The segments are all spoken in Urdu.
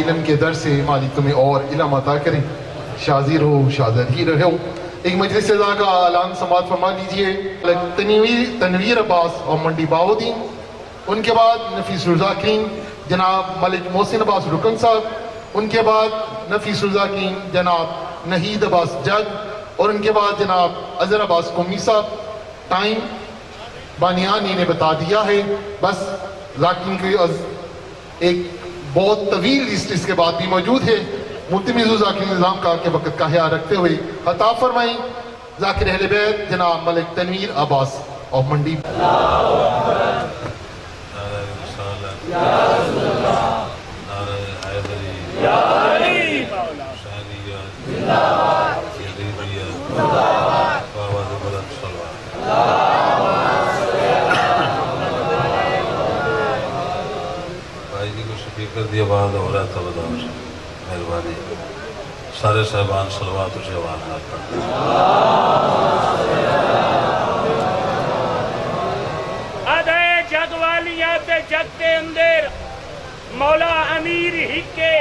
علم کے در سے مالک تمہیں اور علم عطا کریں، شاذر ہو شاذر ہی رہو۔ ایک مجلس اعزاز کا اعلان سماعت فرما لیجئے۔ تنویر عباس اور منڈی باؤدین، ان کے بعد نفیس رضاکین جناب ملک محسن عباس رکن صاحب، ان کے بعد نفیس رضاکین جناب نہید عباس جج، اور ان کے بعد جناب اظہر عباس قمی صاحب۔ ٹائم بانیان نے بتا دیا ہے، بس ذاکرین کی ایک بہت طویل لسٹ اس کے بعد بھی موجود ہے۔ ملتمس ذاکرین نظام کا کے وقت کا خیال رکھتے ہوئے خطاب فرمائیں ذاکر اہل بیت جناب ملک تنویر عباس اور منڈی۔ کر دیا بعد ہو رہا تھا بداؤ سے مہربانی سارے صاحبان صلوات اسے آواز کرتے ادھے جگ والیاں تے جگ دے اندر مولا امیر ہی کے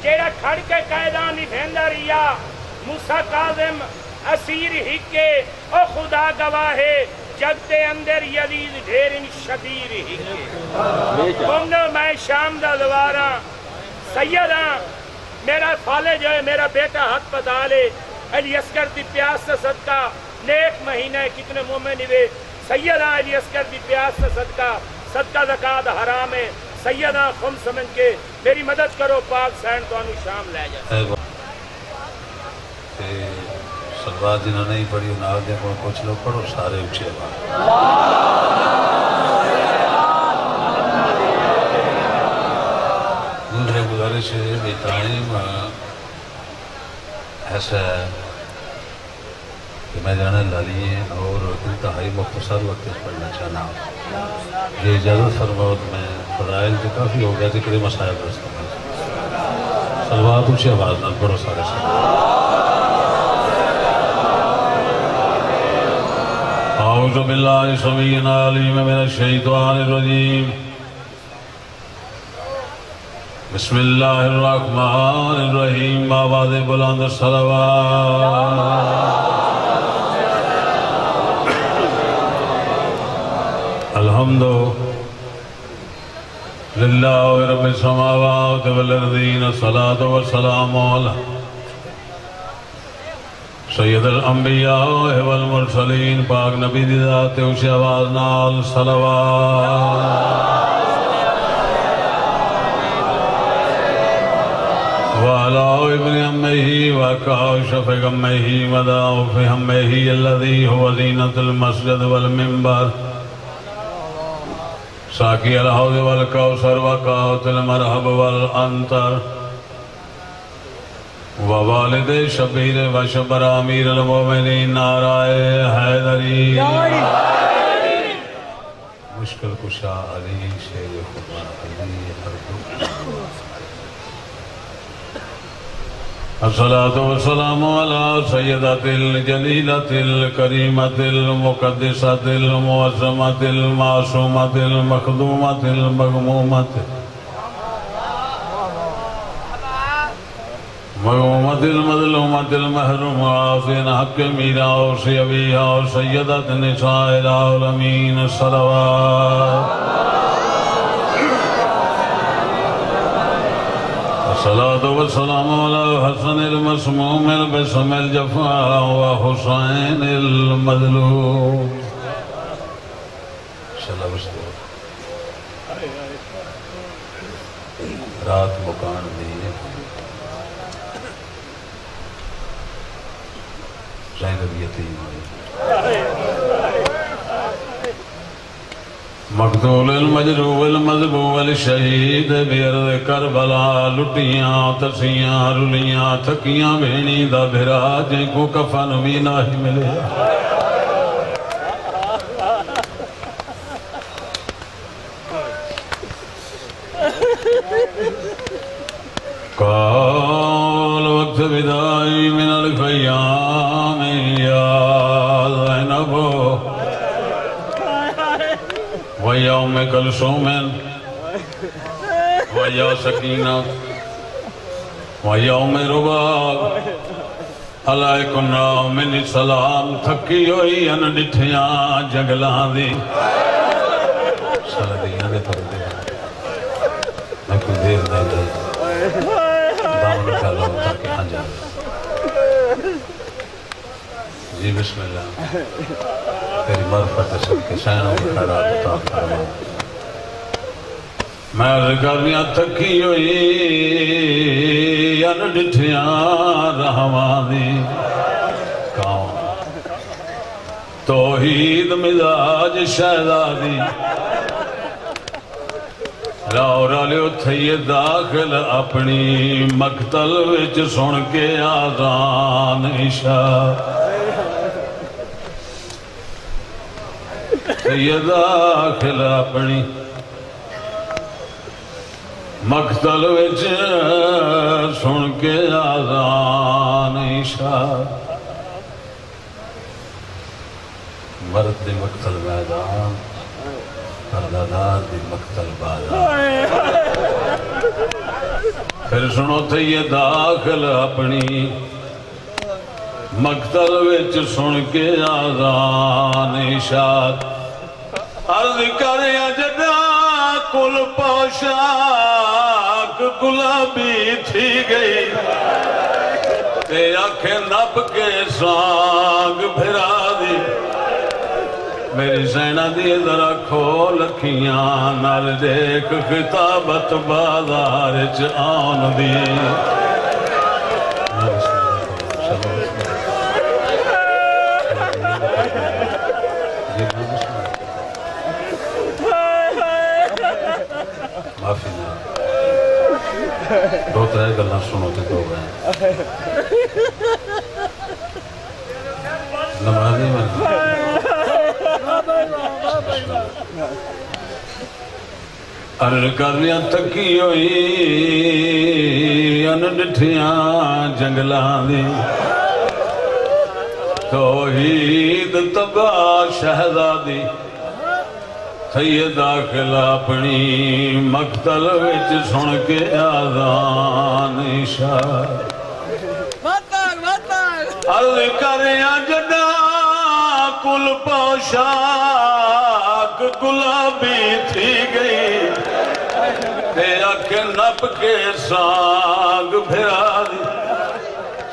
جیڑا کھڑ کے قائدان نبھیندا ریا موسیٰ کاظم اسیر ہی کے او خدا گواہ ہے جگ دے اندر یزید ڈھیرن شبیر ہی کے بندو میں شام دا دوارا سیداں میرا فالج ہے میرا بیٹا ہاتھ پتا لے علی اسکر دی پیاس سے صدقہ نیک مہینہ کتنے مومن ہوئے سیداں علی اسکر دی پیاس سے صدقہ زکاة حرام ہے سیداں خم سمجھ کے میری مدد کرو پاک سین تو انو شام لے جائے سلوات جنہوں نے ہی پڑھی انہوں نے کچھ لوگ پڑھو سارے اچھے بات دوسرے گزارش ہے بھی ٹائم ایسا ہے کہ میں جانا لالی ہے اور انتہائی مختصر وقت اس پڑھنا چاہنا ہوں یہ اجازت فرماؤت میں فضائل جو کافی ہو گیا ذکر مسائل رستا ہے سلوات اچھی آواز نہ پڑھو سارے سلوات اعوذ باللہ السمیع العلیم من الشیطان الرجیم بسم اللہ الرحمن الرحیم آواز بلند صلوات الحمد للہ رب السماوات والارضین الصلاة والسلام علیہ سید الانبیاء والمرسلین پاک نبی دی ذات اسی آواز نال صلوات وعلى ابن امه وكاشف غمه وداعف همه الذي هو زينة المسجد والمنبر ساقي الحوض والكوثر وقاوة المرحب والأنطر ووالد شبیر و شبر امیر المومنین نعرہ حیدری مشکل کشا علی شیر خدا علی حرب الصلاة والسلام على سیدت الجلیلت الکریمت المقدست المعظمت المعصومت المخدومت المغمومت مغمومت المظلومت المحروم آفین حق میرا اور سیبیہ اور سیدت نساء العالمین صلوات الصلاة والسلام على حسن المسموم البسم الجفا وحسین المظلوم رات مکان دی مقتول المجروح المذبوح الشہید بیرد کربلا لٹیاں تسیاں رلیاں تھکیاں بھینی دا بھرا جن کو کفن بھی نہ ہی ملے قال وقت بدائی من الخیام یا زینب ویوم کلثوم ویا سکینہ وَيَوْمِ رُبَاغ علیکم منی سلام تھکی ہوئی ان ڈٹھیاں جنگلاں دی سردیاں دے پردے میں کوئی دیر نہیں لئی دام رکھا لو تاکہ ہاں جا جی بسم اللہ تیری معرفت سب کے سینوں میں خیرات عطا فرما میں رکھاریاں تھکی ہوئی ان ڈٹھیاں رہواں دی کون توحید مزاج شہزادی لاؤرا لیو تھئیے داخل اپنی مقتل وچ سن کے آزان عشاء تھئیے داخل اپنی مقتل وچ سن کے آزان عشاء مرد دی مقتل میدان پردادار دی مقتل بازار پھر سنو تھے یہ داخل اپنی مقتل وچ سن کے آزان عشاء عرض کریا جدا کل پوشاک گلابی تھی گئی تے آنکھیں نب کے سانگ بھرا دی میری سینہ دی ذرا کھول کھیاں نال دیکھ خطابت بازار چ آن دی معافی نہ دو ترے گلنا سنو تے دو گئے نمازی میں ارر کرنیاں تکی ہوئی ان ڈٹھیاں جنگلاں دی توحید تباہ شہزادی تھئیے داخل اپنی مقتل وچ سن کے آزان عشاء عرض کریاں جدا کل پوشاک گلابی تھی گئی تے آنکھیں نب کے سانگ بھرا دی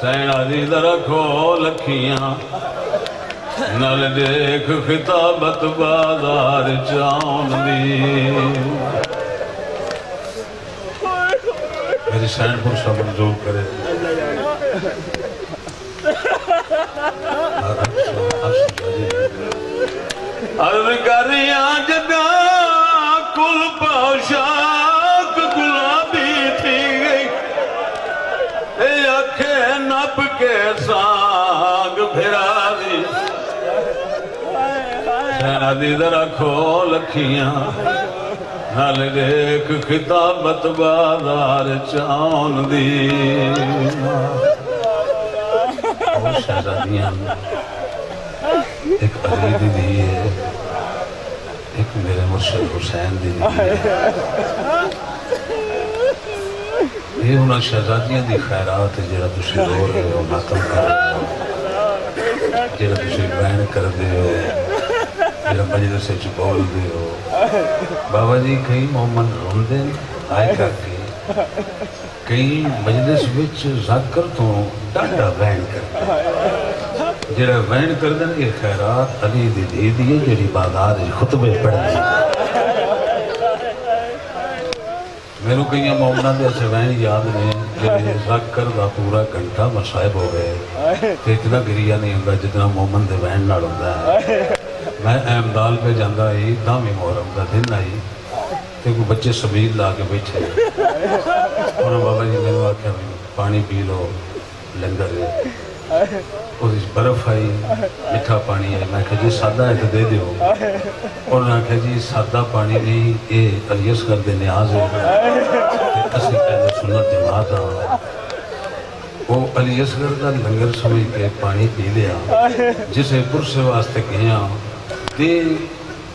سینہ دی ذرا کھول کھیاں نل دیکھ خطابت بازار چاون دی میری سین پر سب منظور کرے عرض کریاں جگہ کل پوشاک گلابی تھی گئی اے آنکھیں نب کے سانگ بھرا دی سینہ دی ذرا کھول کھیاں نال دیکھ خطابت بازار چاون دی وہ شہزادیاں ایک علی دی دی ہے ایک میرے مرشد حسین دی دی ہے یہ انہاں شہزادیاں دی خیرات ہے جڑا تسی رو رہے ہو ماتم کر رہے ہو جڑا تسی بین کر دے ہو جڑا مجلس سے بول دے ہو بابا جی کئی مومن رون دیں آئے کر کے کئی مجلس وچ ذکر تو ڈاٹا بین کر کے جڑا وین کر دیں یہ خیرات علی دی دی دیئے جڑی بازار خطبے پڑھ دیں میرے کئی مومنہ دے ایسے وین یاد نہیں جڑے ذکر دا پورا گھنٹہ مصائب ہو گئے کہ اتنا گریہ نہیں ہوگا جتنا مومن دے وین نہ ہوتا ہے میں احمدال پہ جاندہ ہی دامی محرم دا دن آئی کہ کوئی بچے سبیل لا کے بیٹھے انہوں بابا جی میں نے آکھا پانی پی لو لنگر ہے اور اس برف آئی مٹھا پانی ہے میں کہا جی سادہ ہے تو دے دیو انہوں نے کہا جی سادہ پانی نہیں اے علی اصغر دے نیاز ہے اسی کہنے سنت دماغ ہاں وہ علی اصغر دا لنگر سمجھ کے پانی پی لیا جسے پرسے واسطے کہیاں تے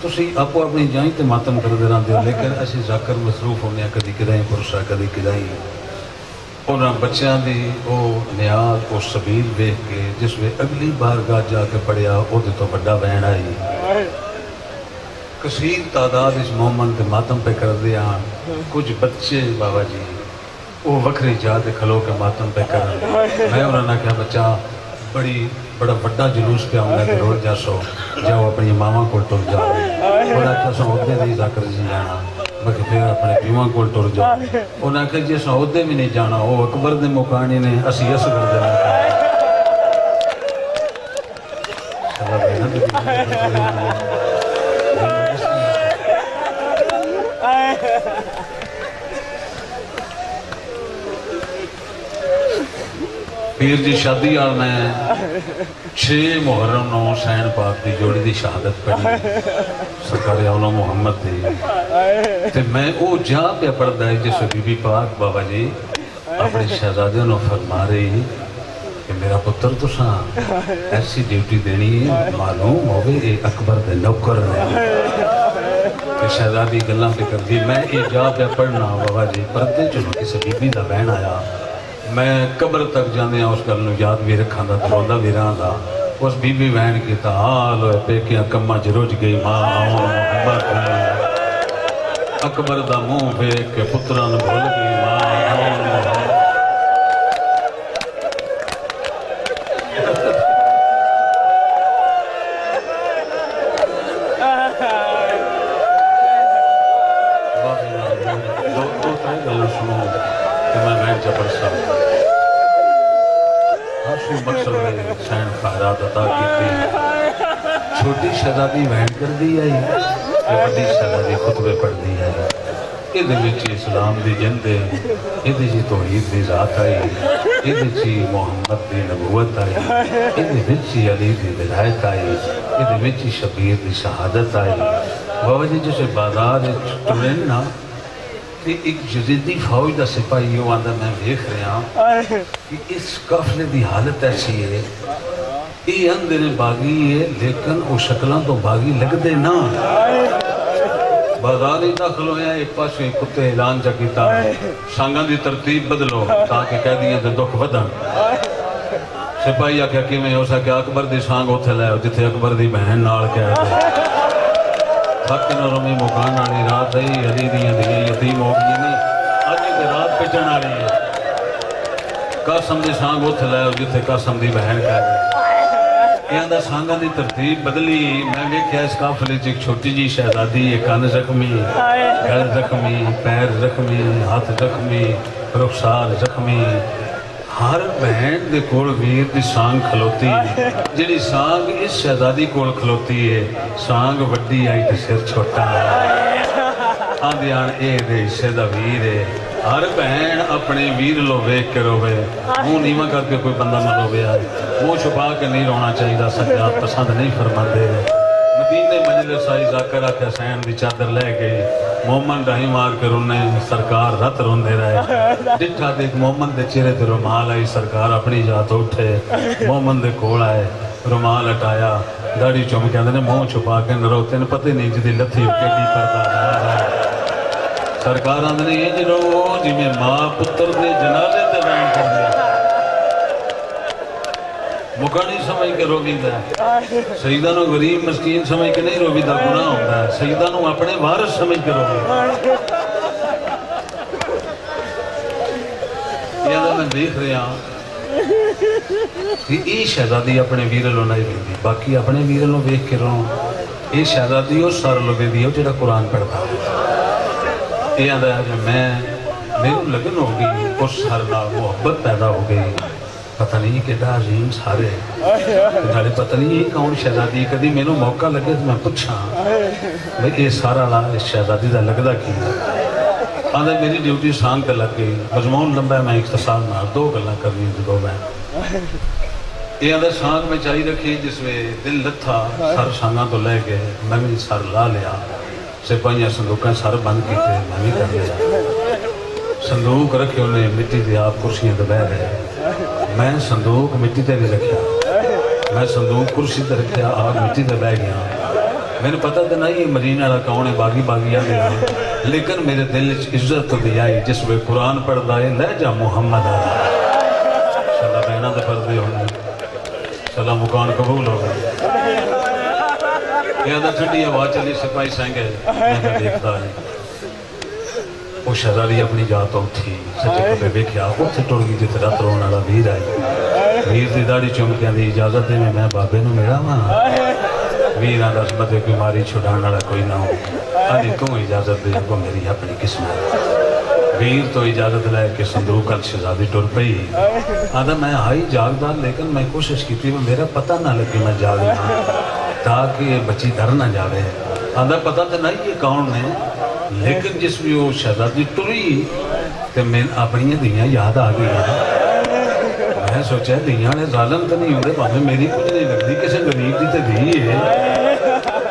تسی آپ اپنی جائیں تے ماتم کر دینا دیو لیکن ایسی ذاکر مصروف ہونے کدی کدائیں پرسا کدی کدائیں انہاں بچیاں دی او نیاز او سبیل دیکھ کے جس میں اگلی بارگاہ جا کے پڑھیا او دے تو بڑا بہن آئی کثیر تعداد اس مومن کے ماتم پہ کر دیا کچھ بچے بابا جی وہ وکری جا کے کھلو کے ماتم پہ کر میں انہوں نے کہا بچہ بڑا بڑا جلوس پہ آؤں گا کہ روز جا سو جاؤ اپنی ماما کو ٹر جاؤ بڑا کیا سو عہدے نہیں ذاکر جی جانا باقی پھر اپنے پیواں کو ٹر جاؤ انہوں نے کہا جی سو عہدے بھی نہیں جانا وہ اکبر دے مکانی نے اسی اصغر دے پیر جی شادی آل میں 6 محرم 9 حسین پاک دی جوڑی دی شہادت پڑھی سرکار اولا محمد دی تے میں او جا پہ پڑھتا ہے جس بی بی پاک بابا جی اپنے شہزادیوں نے فرما رہی کہ میرا پتر تو ساں ایسی ڈیوٹی دینی ہے معلوم ہوگی اے اکبر دے نوکر نے کہ شہزادی گلاں پہ کر دی میں اے جا پہ پڑھنا بابا جی پردے چلو کسی بی بی دا بہن آیا میں قبر تک جانے اس گل نو یاد بھی رکھاں دا تروندا بھی رہاں دا اس بی بی بہن کی تا حال ہوئے پیکیاں کماں چ رج گئی ماں آؤں محمد اکبر دا منہ ویکھ کے پتراں نو بھول گئی ماں آؤں محمد چھوٹی شہزادی بہن کر دی آئی کہ بڑی شہزادی خطبے پڑھ دی آئی یہ اسلام دی جند ہے یہ توحید دی ذات آئی یہ محمد دی نبوت آئی یہ علی دی ولایت آئی یہ شبیر دی شہادت آئی بابا جی جسے بازار ٹرین نا ایک جدیدی فوج دا سپاہی یہ آندہ میں دیکھ رہا ہوں کہ اس قافلے دی حالت ایسی ہے یہ اندر باغی ہے لیکن وہ شکلان تو باغی لگ دے نا بازار ہی داخل ہویا ایک پاس ایک کتے اعلان جا کیتا سانگان دی ترتیب بدلو تاکہ کہہ دیئے دے دکھ بدن سپاہی آکھا کہ میں ہو سکے اکبر دی سانگ ہوتے لائے جتے اکبر دی بہن نال کہہ دے تھک نہ رمی مکان آنی رات ہے علی دیاں دیئے یتیم ہو گئی نہیں آجی دے رات پچھن آ رہی ہے قاسم دی سانگ ہوتے لائے جتے قاسم دی بہن کہہ دے یہ اندھا سانگا دی ترتیب بدلی میں دیکھیا اس قافلے ایک چھوٹی جی شہزادی ایک کان زخمی گل زخمی پیر زخمی ہاتھ زخمی رخسار زخمی ہر بہن دے کول ویر دی سانگ کھلوتی جڑی سانگ اس شہزادی کول کھلوتی ہے سانگ وڈی آئی تے سر چھوٹا آندھی آن اے دے حصے دا ویر ہے ہر بہن اپنے ویر لو ویک کے روے منہ نیمہ کر کے کوئی بندہ نہ روے آئے منہ چھپا کے نہیں رونا چاہیے سجاد پسند نہیں فرما دے مدینے مجلس آئی ذاکر آکے حسین دی چادر لے گئی مومن رہی مار کے رونے سرکار رت روندے رہے ڈٹھا دیکھ مومن دے چہرے تے رومال آئی سرکار اپنی جات اٹھے مومن دے کول آئے رومال ہٹایا داڑھی چوم کے اندر منہ چھپا کے نہ روتے نے پتہ نہیں جدی لتھی کیڈی پردہ سرکار آندھنے یہ جی رو جی میں ماں پتر دے جنازے تے بیان کر دیا مکانی سمجھ کے رو بھی دا سیدانو غریب مسکین سمجھ کے نہیں رو بھی دا گناہ ہوتا ہے سیدانو اپنے وارث سمجھ کے رو بھی یہ میں دیکھ رہا ہوں کہ یہ شہزادی اپنے ویرلوں نہیں بھی دی باقی اپنے ویرلوں بیک کے رو یہ شہزادی اور سار لو بھی دی ہو جڑا قرآن پڑھتا یہ آدھا ہے کہ میرے لگن ہو گئی اس ہر نال محبت پیدا ہو گئی پتہ نہیں کہ عظیم سارے نالے پتہ نہیں یہ کون شہزادی کدی میں موقع لگے تو میں پوچھا بھئی یہ سارا لا اس شہزادی دا لگدا کی آدھا میری ڈیوٹی سانگ تے لگ گئی مضمون لمبا ہے میں اختصار نہ 2 گلاں کرنی دو میں یہ آدھا سانگ میں چاہی رکھی جس میں دل لتھا سر سانگاں تو لے گئے میں بھی سر لا لیا سپاہیاں صندوقیں سر بند کی تھے میں بھی کر لیا صندوق رکھے انہیں مٹی دے آپ کرسیاں دبہ رہے میں صندوق مٹی تے نہیں رکھیا میں صندوق کرسی تے رکھیا آپ مٹی تے بہ گیا میں نے پتہ تھا نہیں یہ مرین والا کون ہے باغی باغی آ گیا لیکن میرے دل عزت دی آئی جس میں قرآن پڑھتا ہے لہجہ محمد آ انشاءاللہ بہنوں دے پردے ہونے انشاءاللہ مکان قبول ہو گئے یہ ٹھنڈی آواز چلی سپاہی سینگے میں دیکھتا ہے وہ شہزادی اپنی جات اٹھی سچے کبے ویکھیا اتنے ٹر گئی جتنے رات رونے والا ویر آئی ویر کی داڑھی چوم کے آدھی اجازت دے میں بابے نو میرا ماں ویر آدھا سمت بیماری چھڑان والا کوئی نہ ہو آدھی تو اجازت دے کو میری اپنی قسمت ویر تو اجازت لے کے صندوق کل شہزادی ٹر پئی آدھا میں آئی جاگدار لیکن میں کوشش کی تھی میرا پتہ نہ لگے میں جاگ رہا تاکہ بچی در نہ جاوے آدھا پتہ تو نہیں یہ کون نے لیکن جس بھی وہ شہزادی ٹری تو میں اپنی دیاں یاد آ گئی میں سوچا دیاں نے ظالم تو نہیں ہوتے پاہمیں میری کچھ نہیں لگتی کسی غریب دی تو دی ہے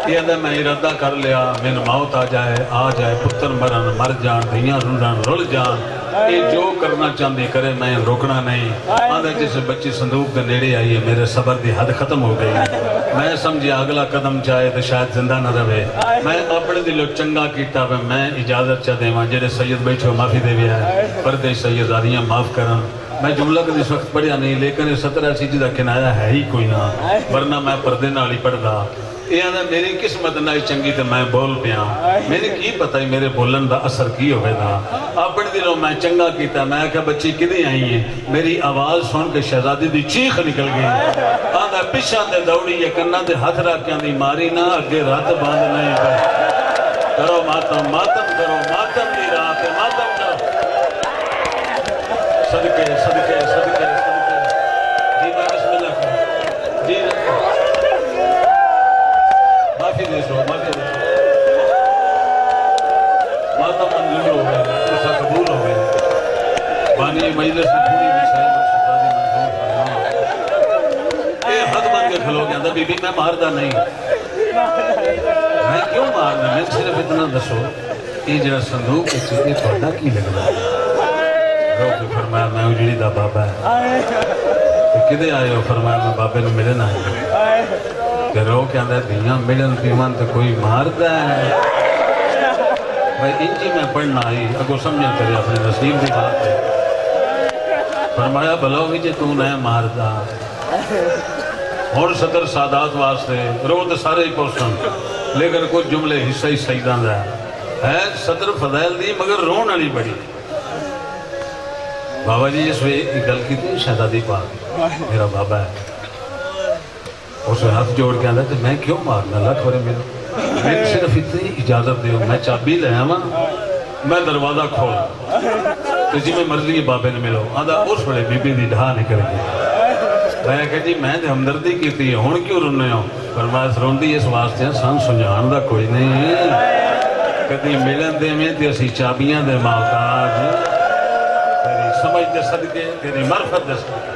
یہ اندر میں ارادہ کر لیا من موت آ جائے پتر مرن مر جان دیاں رلن رل جان یہ جو کرنا چاہتے کرے میں روکنا نہیں آدھا جس بچی صندوق کے نیڑے آئی ہے میرے صبر دی حد ختم ہو گئی میں سمجھیا اگلا قدم چاہے تو شاید زندہ نہ رہے میں اپنے دلو چنگا کیتا میں اجازت چاہ دے جڑے سید بیٹھے معافی دے بھی ہے پردے سید آدیاں معاف کرن میں جملہ کو اس وقت پڑھیا نہیں لیکن 17 چیز کا کنایا ہے ہی کوئی نہ ورنہ میں پردے نال ہی پڑھدا یہ آدھا میری قسمت نہ چنگی تو میں بول پیا میری کی پتہ ہی میرے بولن دا اثر کی ہوئے دا اپنے دلوں میں چنگا کیتا میں کہا بچی کدیں آئی ہیں میری آواز سن کے شہزادی دی چیخ نکل گئی آدھا پچھا تے دوڑی یہ کنہ دے ہاتھ رکھیاں دی ماری نہ اگے رات باندھ نہیں پہ کرو ماتم ماتم کرو ماتم دی رات ماتم کرو صدقے صدقے صدقے جی میں بسم اللہ کروں جی رکھو معافی دے سو معافی دے سو ماتم منظور ہو گئے اسا قبول ہو گئے بانی مجلس کی پوری مسائل اور شہزادی منظور فرما اے حد بن کے کھلو گیا بی بی میں ماردہ نہیں میں کیوں مارنا میں صرف اتنا دسو یہ جڑا صندوق ہے یہ تھوڑا کی لگ رہا ہے رو کے فرمایا میں اجڑی دا بابا ہے کدے آئے ہو فرمایا میں بابے نے ملے نہ آئے کہ رو کے اندر دیاں ملن پیمان تو کوئی ماردہ ہے بھائی انجی میں پڑھنا آئی اگو سمجھا کرے اپنے نصیب دی بات ہے فرمایا بھلو بھی جے تو نہ ماردہ اور صدر سادات واسطے رو تو سارے ہی پوسن لیکن کچھ جملے حصہ ہی سیدان رہا ہے صدر فضائل دی مگر رون علی بڑی بابا جی اس میں گل کی تھی شہزادی پاک میرا بابا ہے اس میں ہاتھ جوڑ کے آدھا کہ میں کیوں مارنا اللہ کھورے میرا میں صرف اتنی اجازت دے میں چابی لے آما میں دروازہ کھول تو جی میں مرضی بابے نے ملو آدھا اس بڑے بی بی دی ڈھا نکل گئی میں کہا جی میں نے ہمدردی کی تھی ہون کیوں رونے ہوں فرمایا روندی اس واسطے ہیں سان سنجھان دا کوئی نہیں کدی ملن دے میں تے اسی چابیاں دے محتاج تیری سمجھ دے صدقے تیری معرفت دے صدقے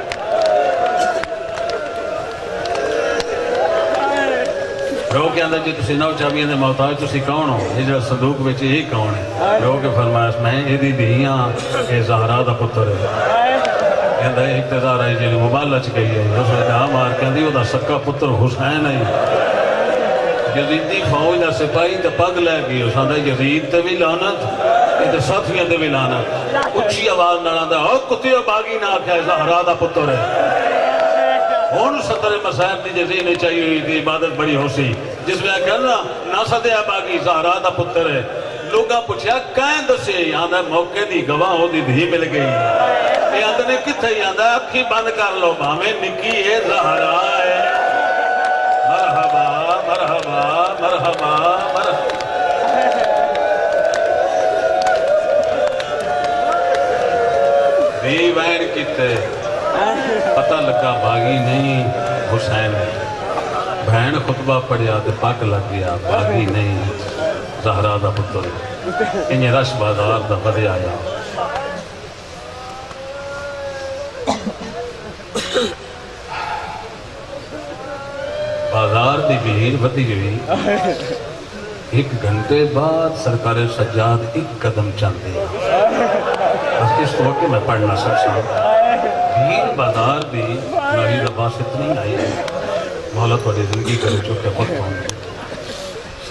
رو کے اندر جی تسی نو چابیاں دے محتاج تسی کون ہو یہ جو صندوق وچ یہی کون ہے رو کے فرمایا میں یہ دی دیاں اے زہرا دا پتر ہے کہندا ہے اقتدار ہے جی مبالغ گئی ہے اس نے کہا مار کہندی او دا سکا پتر حسین ہے یزیدی فوج دا سپاہی تے پگ لے گئی اس نے یزید تے بھی لعنت تے ساتھیاں تے بھی لعنت اونچی آواز نال آندا او کتے باغی نہ آکھیا زہرا دا پتر ہے ہن صدر مصائب دی جزی نے چاہیے ہوئی تھی عبادت بڑی ہو سی جس میں کہنا نہ صدیا باغی زہرا دا پتر ہے لوگاں پوچھیا کہیں دسے آندا موقع دی گواہ ہو دی دھی مل گئی یہ آدھے نے کتھے ہی آدھا اکھی بند کر لو ہمیں نکی ہے زہرا ہے مرحبا مرحبا مرحبا مرحبا دی وین کتے پتہ لگا باغی نہیں حسین ہے بہن خطبہ پڑھیا تو پاک لگ گیا باغی نہیں زہرا دا پتر انہیں رش بازار دا بدے آیا بازار دی بھیڑ بدی ہوئی ایک گھنٹے بعد سرکار سجاد ایک قدم چاندے بس اس وقت میں پڑھنا سکتا بھیڑ بازار دی نوید عباس اتنی آئی مولا تھوڑی زندگی کرے چکے خود پہنچے